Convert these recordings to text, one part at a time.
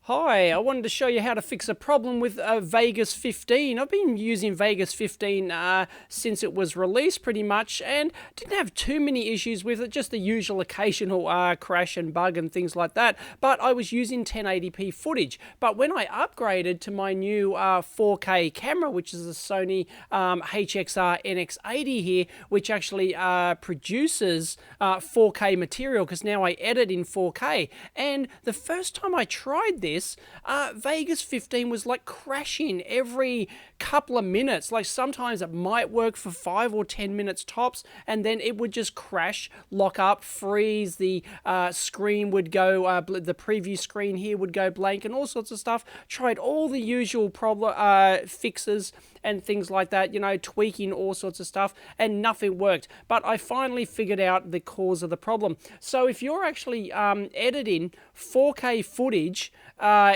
Hi, I wanted to show you how to fix a problem with Vegas 15. I've been using Vegas 15 since it was released pretty much and didn't have too many issues with it, just the usual occasional crash and bug and things like that, but I was using 1080p footage. But when I upgraded to my new 4K camera, which is a Sony HXR-NX80 here, which actually produces 4K material, because now I edit in 4K, and the first time I tried this, Vegas 15 was like crashing every couple of minutes. Like sometimes it might work for 5 or 10 minutes tops, and then it would just crash, lock up, freeze, the screen would go, the preview screen here would go blank, and all sorts of stuff. Tried all the usual problem fixes and things like that, you know, tweaking all sorts of stuff, and nothing worked. But I finally figured out the cause of the problem. So if you're actually editing 4K footage,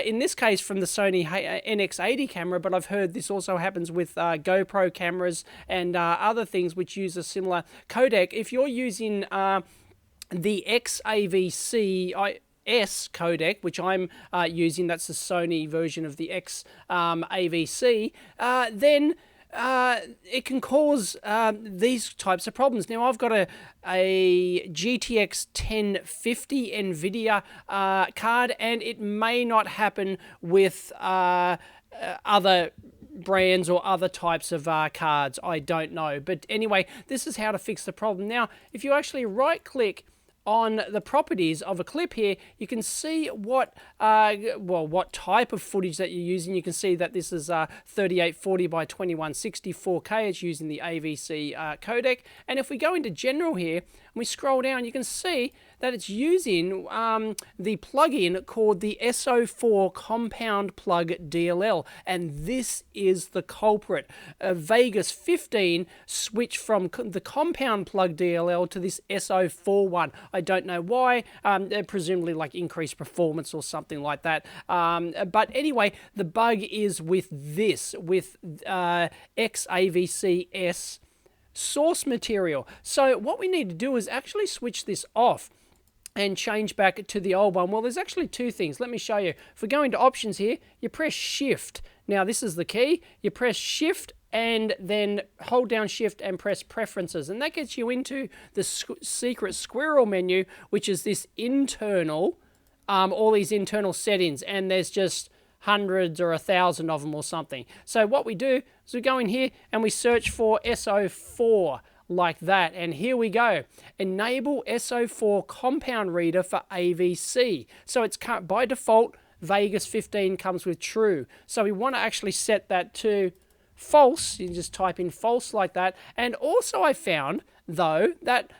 in this case from the Sony NX80 camera, but I've heard this also happens with GoPro cameras and other things which use a similar codec. If you're using the XAVC-S codec, which I'm using, that's the Sony version of the XAVC, then it can cause these types of problems. Now, I've got a GTX 1050 NVIDIA card, and it may not happen with other brands or other types of cards. I don't know. But anyway, this is how to fix the problem. Now, if you actually right-click on the properties of a clip here, you can see what type of footage that you're using. You can see that this is 3840 by 2160 4K. It's using the AVC codec. And if we go into general here and we scroll down, you can see that it's using the plugin called the SO4 Compound Plug DLL, and this is the culprit. Vegas 15 switched from the Compound Plug DLL to this SO4 one. I don't know why, presumably like increased performance or something like that. But anyway, the bug is with this, with XAVC-S source material. So what we need to do is actually switch this off and change back to the old one. Well, there's actually two things. Let me show you. If we go into options here, you press shift. Now this is the key. You press shift and then hold down shift and press preferences, and that gets you into the secret squirrel menu, which is this internal, all these internal settings, and there's just hundreds or 1,000 of them or something. So what we do is we go in here and we search for SO4 like that, and here we go. Enable SO4 compound reader for AVC. So it's by default Vegas 15 comes with true. So we want to actually set that to false. You just type in false like that. And also I found though that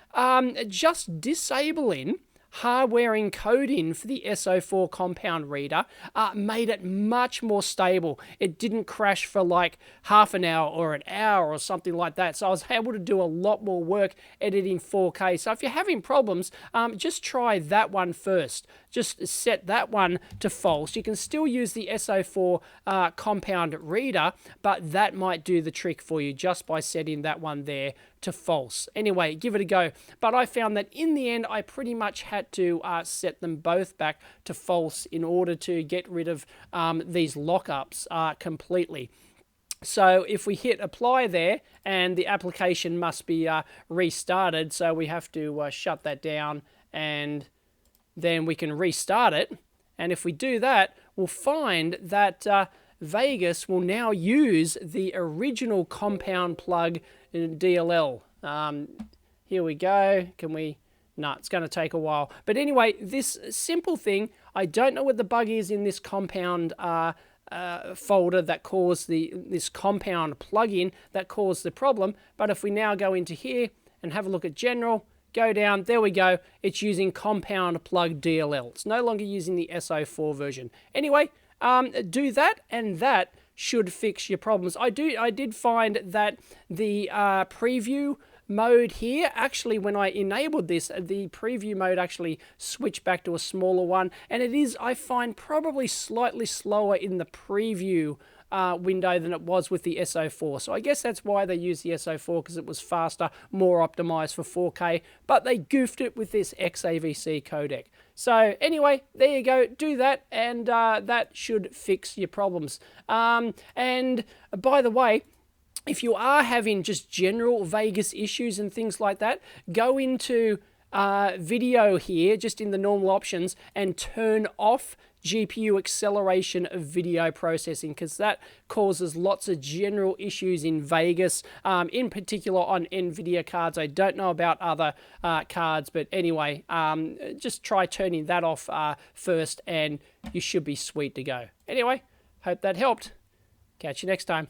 just disabling hardware encoding for the SO4 compound reader made it much more stable. It didn't crash for like half an hour or an hour or something like that. So I was able to do a lot more work editing 4K. So if you're having problems, just try that one first. Just set that one to false. You can still use the SO4 compound reader, but that might do the trick for you just by setting that one there to false. Anyway, give it a go. But I found that in the end, I pretty much had to set them both back to false in order to get rid of these lockups completely. So if we hit apply there, and the application must be restarted, so we have to shut that down, and then we can restart it. And if we do that, we'll find that Vegas will now use the original compound plug DLL. Here we go. Can we? No, it's going to take a while. But anyway, this simple thing, I don't know what the bug is in this compound folder that caused this compound plugin that caused the problem. But if we now go into here and have a look at general, go down, there we go. It's using compound plug DLL. It's no longer using the SO4 version. Anyway, do that, and that should fix your problems. I did find that the preview mode here, actually when I enabled this, the preview mode actually switched back to a smaller one, and it is, I find, probably slightly slower in the preview window than it was with the SO4. So I guess that's why they used the SO4, because it was faster, more optimized for 4K, but they goofed it with this XAVC codec. So anyway, there you go. Do that, and that should fix your problems. And by the way, if you are having just general Vegas issues and things like that, go into video here, just in the normal options, and turn off GPU acceleration of video processing, because that causes lots of general issues in Vegas, in particular on NVIDIA cards. I don't know about other cards, but anyway, just try turning that off first, and you should be sweet to go. Anyway, hope that helped. Catch you next time.